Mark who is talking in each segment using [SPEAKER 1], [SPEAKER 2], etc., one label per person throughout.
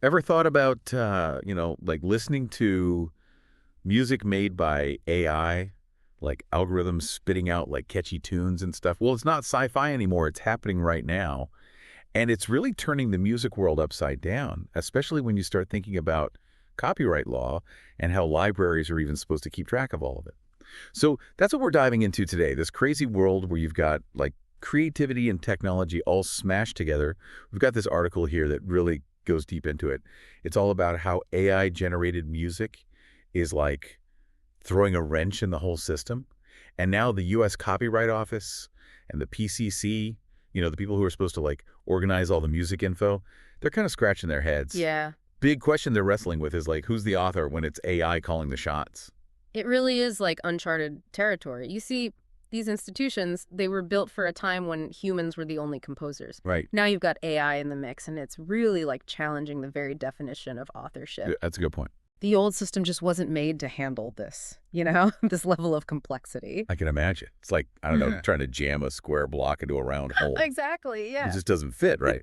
[SPEAKER 1] Ever thought about, like listening to music made by AI, like algorithms spitting out like catchy tunes and stuff? Well, it's not sci-fi anymore. It's happening right now. And it's really turning the music world upside down, especially when you start thinking about copyright law and how libraries are even supposed to keep track of all of it. So that's what we're diving into today, this crazy world where you've got like creativity and technology all smashed together. We've got this article here that really goes deep into it. It's all about how AI-generated music is like throwing a wrench in the whole system. And now the U.S. Copyright Office and the PCC, the people who are supposed to like organize all the music info, they're kind of scratching their heads.
[SPEAKER 2] Yeah,
[SPEAKER 1] Big question they're wrestling with is like, who's the author when it's AI calling the shots?
[SPEAKER 2] it really is like uncharted territory. You see, these institutions, they were built for a time when humans were the only composers.
[SPEAKER 1] Right.
[SPEAKER 2] Now you've got AI in the mix, and it's really like challenging the very definition of authorship.
[SPEAKER 1] That's a good point.
[SPEAKER 2] The old system just wasn't made to handle this, this level of complexity.
[SPEAKER 1] I can imagine. It's like, I don't know, trying to jam a square block into a round hole.
[SPEAKER 2] Exactly,
[SPEAKER 1] It
[SPEAKER 2] yeah.
[SPEAKER 1] just doesn't fit, right?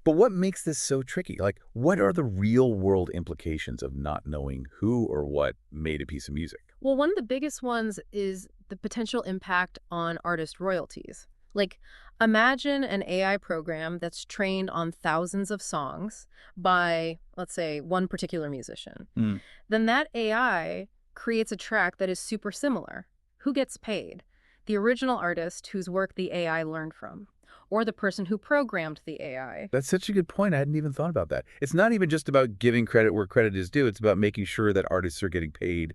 [SPEAKER 1] But what makes this so tricky? Like, what are the real-world implications of not knowing who or what made a piece of music?
[SPEAKER 2] Well, one of the biggest ones is the potential impact on artist royalties. Like, imagine an AI program that's trained on thousands of songs by, let's say, one particular musician.
[SPEAKER 1] Mm.
[SPEAKER 2] Then that AI creates a track that is super similar. Who gets paid? The original artist whose work the AI learned from, or the person who programmed the AI.
[SPEAKER 1] That's such a good point. I hadn't even thought about that. It's not even just about giving credit where credit is due. It's about making sure that artists are getting paid,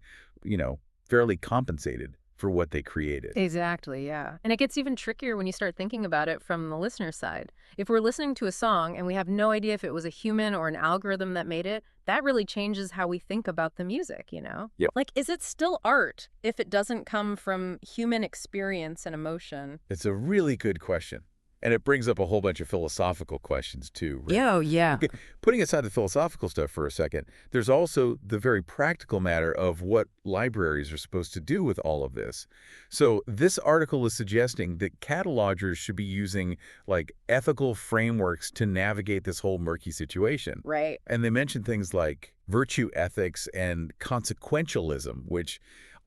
[SPEAKER 1] fairly compensated for what they created.
[SPEAKER 2] Exactly, yeah. And it gets even trickier when you start thinking about it from the listener side. If we're listening to a song and we have no idea if it was a human or an algorithm that made it, that really changes how we think about the music.
[SPEAKER 1] Yep.
[SPEAKER 2] Like, is it still art if it doesn't come from human experience and emotion?
[SPEAKER 1] It's a really good question. And it brings up a whole bunch of philosophical questions, too, Rin.
[SPEAKER 2] Yeah, yeah.
[SPEAKER 1] Okay, putting aside the philosophical stuff for a second, there's also the very practical matter of what libraries are supposed to do with all of this. So this article is suggesting that catalogers should be using like ethical frameworks to navigate this whole murky situation.
[SPEAKER 2] Right.
[SPEAKER 1] And they mention things like virtue ethics and consequentialism, which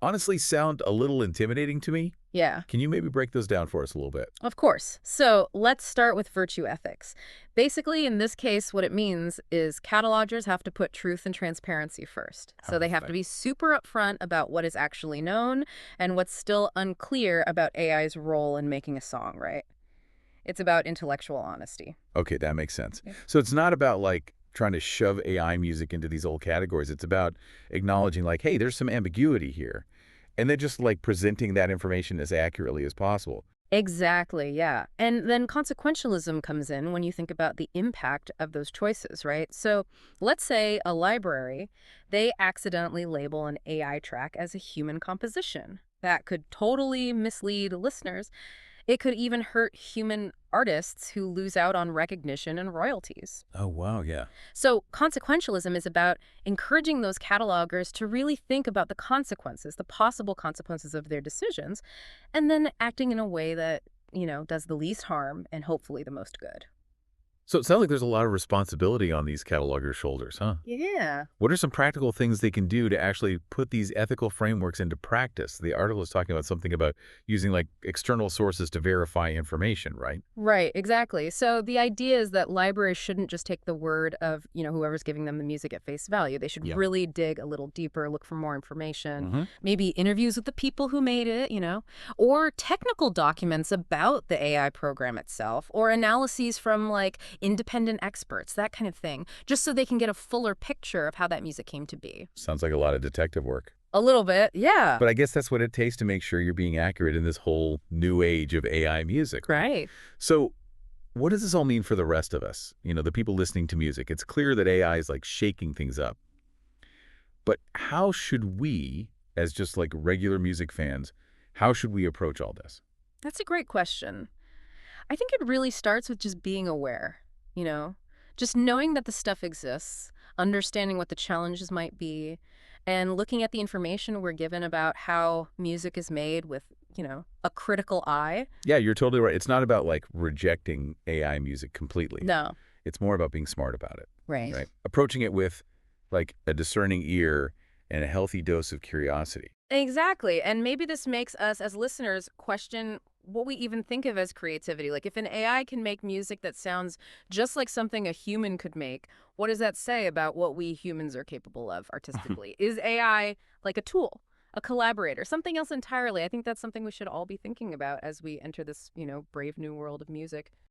[SPEAKER 1] honestly sound a little intimidating to me.
[SPEAKER 2] Yeah.
[SPEAKER 1] Can you maybe break those down for us a little bit?
[SPEAKER 2] Of course. So let's start with virtue ethics. Basically, in this case, what it means is catalogers have to put truth and transparency first. So they have to be super upfront about what is actually known and what's still unclear about AI's role in making a song, right? It's about intellectual honesty.
[SPEAKER 1] Okay, that makes sense.
[SPEAKER 2] Yeah.
[SPEAKER 1] So it's not about like trying to shove AI music into these old categories. It's about acknowledging like, hey, there's some ambiguity here. And then just like presenting that information as accurately as possible.
[SPEAKER 2] Exactly, yeah. And then consequentialism comes in when you think about the impact of those choices, right? So let's say a library, they accidentally label an AI track as a human composition. That could totally mislead listeners. It could even hurt human artists who lose out on recognition and royalties.
[SPEAKER 1] Oh, wow, yeah.
[SPEAKER 2] So consequentialism is about encouraging those catalogers to really think about the consequences, the possible consequences of their decisions, and then acting in a way that does the least harm and hopefully the most good.
[SPEAKER 1] So it sounds like there's a lot of responsibility on these catalogers' shoulders, huh?
[SPEAKER 2] Yeah.
[SPEAKER 1] What are some practical things they can do to actually put these ethical frameworks into practice? The article is talking about something about using like external sources to verify information, right?
[SPEAKER 2] Right, exactly. So the idea is that libraries shouldn't just take the word of whoever's giving them the music at face value. They should
[SPEAKER 1] Yeah.
[SPEAKER 2] really dig a little deeper, look for more information,
[SPEAKER 1] Mm-hmm.
[SPEAKER 2] maybe interviews with the people who made it, or technical documents about the AI program itself, or analyses from like independent experts, that kind of thing, just so they can get a fuller picture of how that music came to be.
[SPEAKER 1] Sounds like a lot of detective work.
[SPEAKER 2] A little bit, yeah.
[SPEAKER 1] But I guess that's what it takes to make sure you're being accurate in this whole new age of AI music.
[SPEAKER 2] Right.
[SPEAKER 1] So what does this all mean for the rest of us? The people listening to music. It's clear that AI is like shaking things up. But how should we, as just like regular music fans, how should we approach all this?
[SPEAKER 2] That's a great question. I think it really starts with just being aware, just knowing that the stuff exists, understanding what the challenges might be, and looking at the information we're given about how music is made with a critical eye.
[SPEAKER 1] Yeah, you're totally right. It's not about like rejecting AI music completely.
[SPEAKER 2] No.
[SPEAKER 1] It's more about being smart about it,
[SPEAKER 2] Right.
[SPEAKER 1] right? Approaching it with like a discerning ear and a healthy dose of curiosity.
[SPEAKER 2] Exactly. And maybe this makes us as listeners question what we even think of as creativity. Like if an AI can make music that sounds just like something a human could make, what does that say about what we humans are capable of artistically? Is AI like a tool, a collaborator, something else entirely? I think that's something we should all be thinking about as we enter this, brave new world of music.